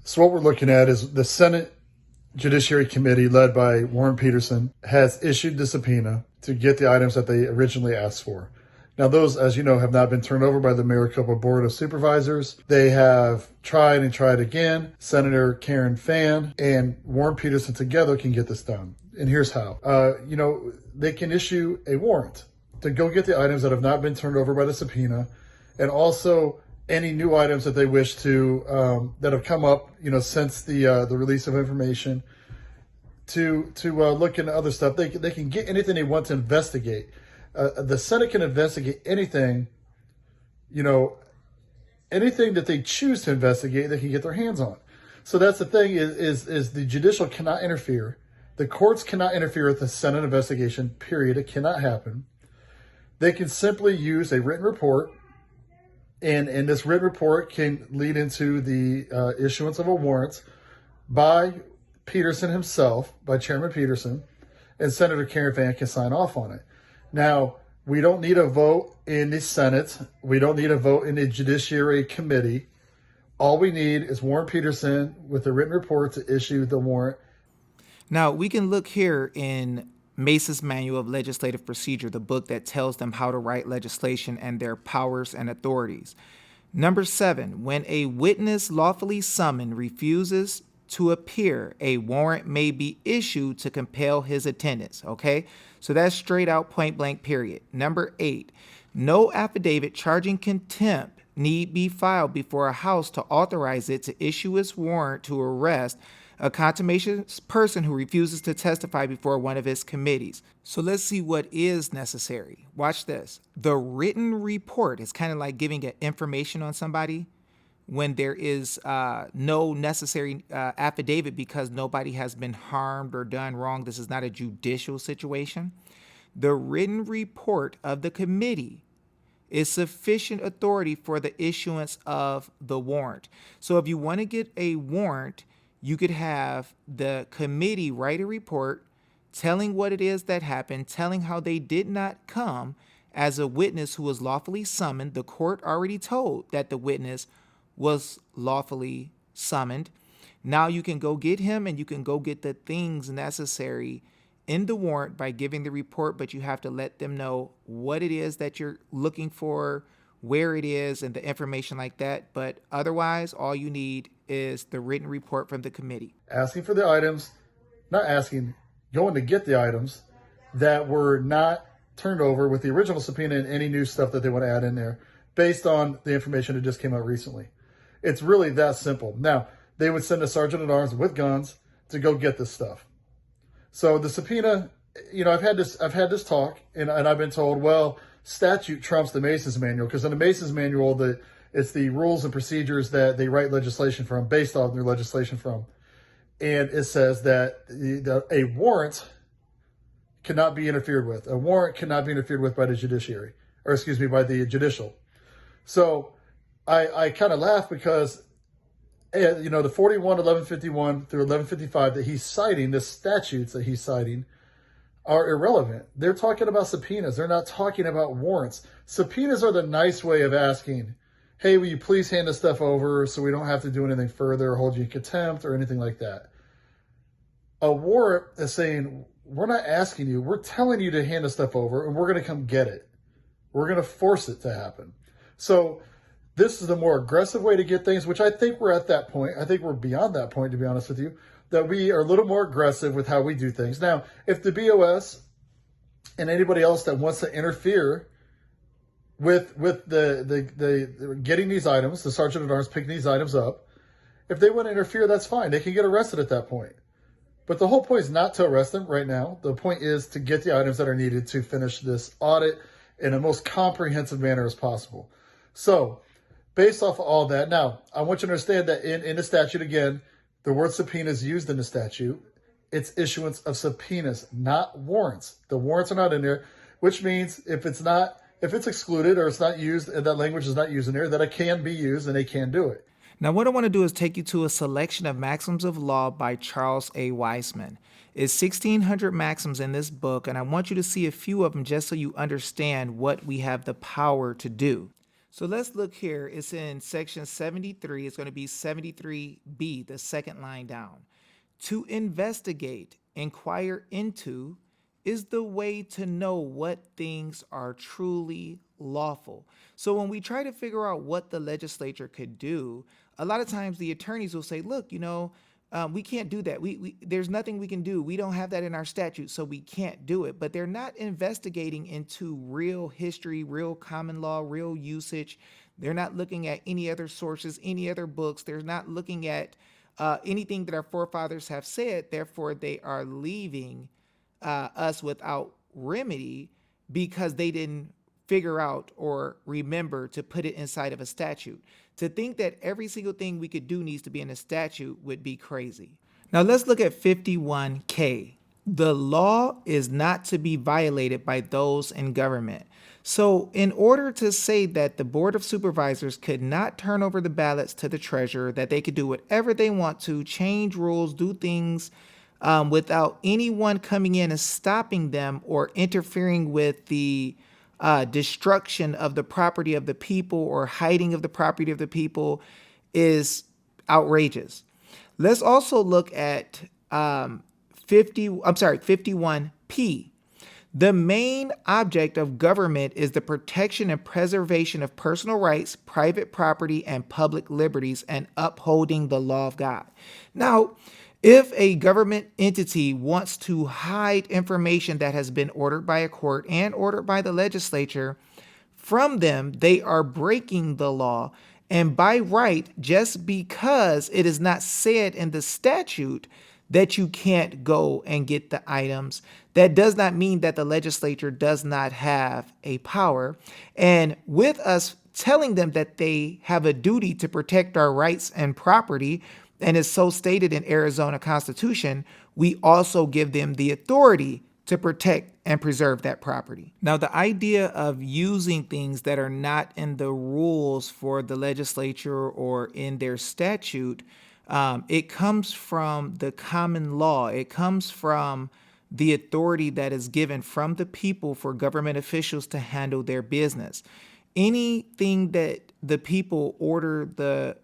So what we're looking at is the Senate Judiciary Committee, led by Warren Peterson, has issued the subpoena to get the items that they originally asked for. Now, those, as you know, have not been turned over by the Maricopa Board of Supervisors. They have tried and tried again. Senator Karen Fann and Warren Peterson together can get this done. And here's how. They can issue a warrant to go get the items that have not been turned over by the subpoena, and also any new items that they wish to that have come up, since the release of information, to look into other stuff. They can get anything they want to investigate. The Senate can investigate anything, anything that they choose to investigate. They can get their hands on. So that's the thing is the judicial cannot interfere. The courts cannot interfere with the Senate investigation. Period. It cannot happen. They can simply use a written report. And this written report can lead into the issuance of a warrant by Peterson himself, by Chairman Peterson, and Senator Karen Fann can sign off on it. Now, we don't need a vote in the Senate. We don't need a vote in the Judiciary Committee. All we need is Warren Peterson with a written report to issue the warrant. Now, we can look here in Mace's Manual of Legislative Procedure, the book that tells them how to write legislation and their powers and authorities. Number 7, when a witness lawfully summoned refuses to appear, a warrant may be issued to compel his attendance. Okay, so that's straight out, point blank, period. Number 8, no affidavit charging contempt need be filed before a House to authorize it to issue its warrant to arrest a contumacious person who refuses to testify before one of its committees. So let's see what is necessary. Watch this. The written report is kind of like giving an information on somebody when there is no necessary affidavit because nobody has been harmed or done wrong. This is not a judicial situation. The written report of the committee is sufficient authority for the issuance of the warrant. So if you want to get a warrant, you could have the committee write a report telling what it is that happened, telling how they did not come as a witness who was lawfully summoned. The court already told that the witness was lawfully summoned. Now you can go get him and you can go get the things necessary in the warrant by giving the report, but you have to let them know what it is that you're looking for, where it is, and the information like that. But otherwise, all you need is the written report from the committee. Asking for the items, going to get the items that were not turned over with the original subpoena and any new stuff that they want to add in there based on the information that just came out recently. It's really that simple. Now, they would send a sergeant at arms with guns to go get this stuff. So the subpoena, I've had this talk and I've been told, well, statute trumps the Masons Manual, because in the Masons Manual, it's the rules and procedures that they write legislation from, based on their legislation from. And it says that a warrant cannot be interfered with. A warrant cannot be interfered with by the judiciary, by the judicial. So I kind of laugh because, the 41, 1151 through 1155 that he's citing, the statutes that he's citing, are irrelevant. They're talking about subpoenas. They're not talking about warrants. Subpoenas are the nice way of asking, hey, will you please hand this stuff over so we don't have to do anything further or hold you in contempt or anything like that. A warrant is saying, we're not asking you, we're telling you to hand the stuff over and we're going to come get it. We're going to force it to happen. So this is the more aggressive way to get things, which I think we're at that point. I think we're beyond that point, to be honest with you, that we are a little more aggressive with how we do things. Now, if the BOS and anybody else that wants to interfere with the getting these items, the sergeant at arms picking these items up, if they want to interfere, that's fine. They can get arrested at that point. But the whole point is not to arrest them right now. The point is to get the items that are needed to finish this audit in the most comprehensive manner as possible. So, based off of all that, now, I want you to understand that in the statute, again, the word subpoena is used in the statute. It's issuance of subpoenas, not warrants. The warrants are not in there, which means if it's excluded or it's not used, and that language is not used in there, that it can be used and they can do it. Now, what I want to do is take you to a selection of maxims of law by Charles A. Weisman. It's 1,600 maxims in this book, and I want you to see a few of them just so you understand what we have the power to do. So let's look here. It's in section 73. It's going to be 73B, the second line down. To investigate, inquire into, is the way to know what things are truly lawful. So when we try to figure out what the legislature could do, a lot of times the attorneys will say, look, we can't do that. There's nothing we can do. We don't have that in our statute, so we can't do it. But they're not investigating into real history, real common law, real usage. They're not looking at any other sources, any other books. They're not looking at anything that our forefathers have said. Therefore, they are leaving us without remedy because they didn't figure out or remember to put it inside of a statute. To think that every single thing we could do needs to be in a statute would be crazy. Now let's look at 51K. The law is not to be violated by those in government. So in order to say that the Board of Supervisors could not turn over the ballots to the treasurer, that they could do whatever they want to, change rules, do things without anyone coming in and stopping them or interfering with the destruction of the property of the people or hiding of the property of the people is outrageous. Let's also look at 51P. The main object of government is the protection and preservation of personal rights, private property, and public liberties, and upholding the law of God. Now, if a government entity wants to hide information that has been ordered by a court and ordered by the legislature from them, they are breaking the law. And by right, just because it is not said in the statute that you can't go and get the items, that does not mean that the legislature does not have a power. And with us telling them that they have a duty to protect our rights and property, and is so stated in Arizona Constitution, we also give them the authority to protect and preserve that property. Now, the idea of using things that are not in the rules for the legislature or in their statute, it comes from the common law. It comes from the authority that is given from the people for government officials to handle their business. Anything that the people order the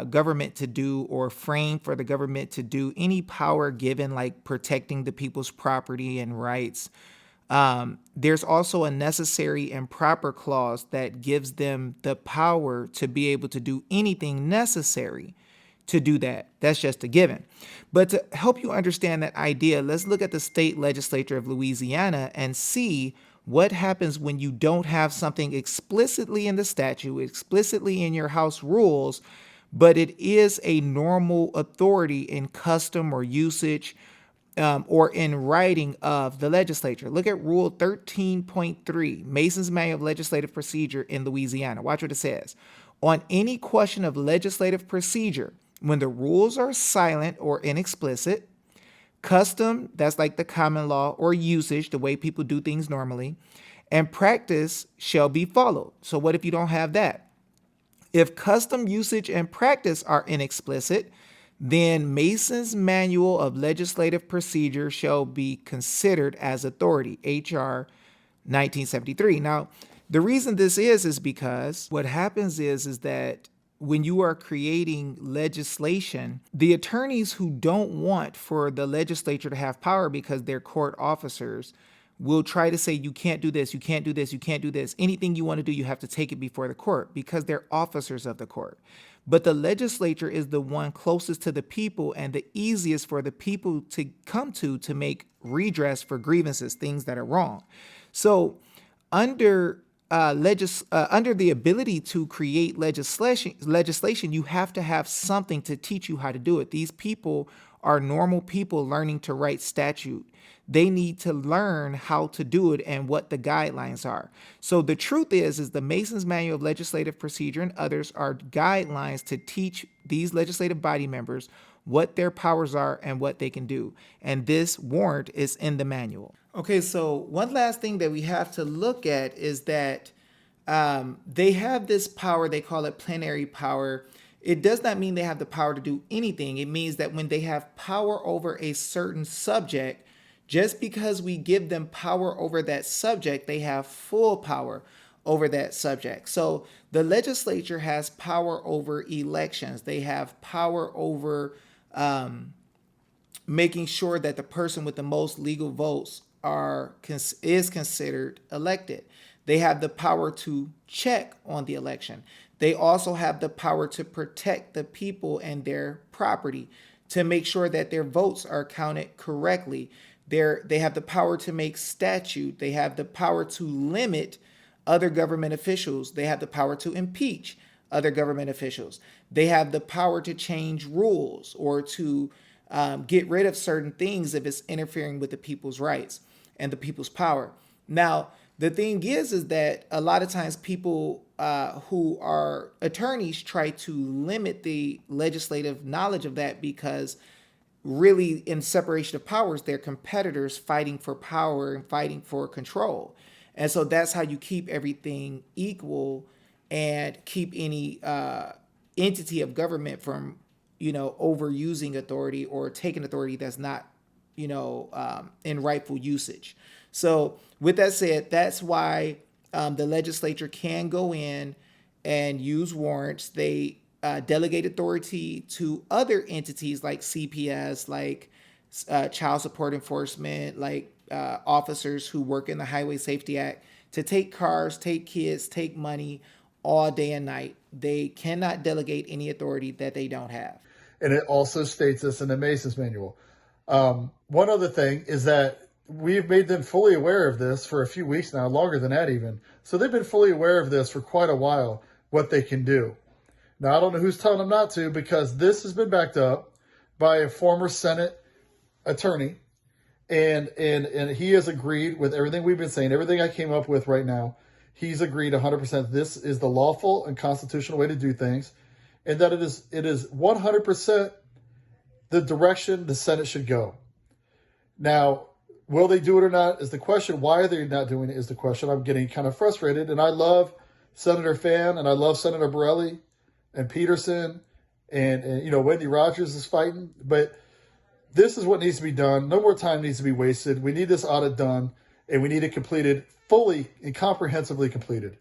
government to do or frame for the government to do, any power given like protecting the people's property and rights, there's also a necessary and proper clause that gives them the power to be able to do anything necessary to do that. That's just a given. But to help you understand that idea, let's look at the state legislature of Louisiana and see what happens when you don't have something explicitly in the statute, explicitly in your house rules, but it is a normal authority in custom or usage or in writing of the legislature. Look at Rule 13.3, Mason's Manual of Legislative Procedure in Louisiana. Watch what it says. On any question of legislative procedure, when the rules are silent or inexplicit, custom, that's like the common law, or usage, the way people do things normally, and practice shall be followed. So what if you don't have that? If custom, usage, and practice are inexplicit, then Mason's Manual of Legislative Procedure shall be considered as authority, H.R. 1973. Now, the reason this is because what happens is that when you are creating legislation, the attorneys who don't want for the legislature to have power because they're court officers will try to say, you can't do this, you can't do this, you can't do this. Anything you want to do, you have to take it before the court because they're officers of the court. But the legislature is the one closest to the people and the easiest for the people to come to make redress for grievances, things that are wrong. So under the ability to create legislation, you have to have something to teach you how to do it. These people are normal people learning to write statute. They need to learn how to do it and what the guidelines are. So the truth is the Mason's Manual of Legislative Procedure and others are guidelines to teach these legislative body members what their powers are and what they can do. And this warrant is in the manual. Okay, so one last thing that we have to look at is that they have this power, they call it plenary power. It does not mean they have the power to do anything. It means that when they have power over a certain subject, just because we give them power over that subject, they have full power. over that subject. So the legislature has power over elections. They have power over making sure that the person with the most legal votes is considered elected. They have the power to check on the election. They also have the power to protect the people and their property, to make sure that their votes are counted correctly. They have the power to make statute. They have the power to limit other government officials. They have the power to impeach other government officials. They have the power to change rules or to get rid of certain things if it's interfering with the people's rights and the people's power. Now, the thing is that a lot of times people who are attorneys try to limit the legislative knowledge of that, because really in separation of powers, they're competitors fighting for power and fighting for control. And so that's how you keep everything equal and keep any entity of government from, overusing authority or taking authority that's not, in rightful usage. So with that said, that's why the legislature can go in and use warrants. They delegate authority to other entities like CPS, like child support enforcement, like officers who work in the Highway Safety Act, to take cars, take kids, take money all day and night. They cannot delegate any authority that they don't have. And it also states this in the Masons manual. One other thing is that we've made them fully aware of this for a few weeks now, longer than that even. So they've been fully aware of this for quite a while, what they can do. Now, I don't know who's telling them not to, because this has been backed up by a former Senate attorney, and he has agreed with everything we've been saying, everything I came up with right now. He's agreed 100% this is the lawful and constitutional way to do things, and that it is 100% the direction the Senate should go. Now, will they do it or not is the question. Why are they not doing it is the question. I'm getting kind of frustrated, and I love Senator Fan, and I love Senator Borelli and Peterson, and Wendy Rogers is fighting, but this is what needs to be done. No more time needs to be wasted. We need this audit done, and we need it completed fully and comprehensively completed.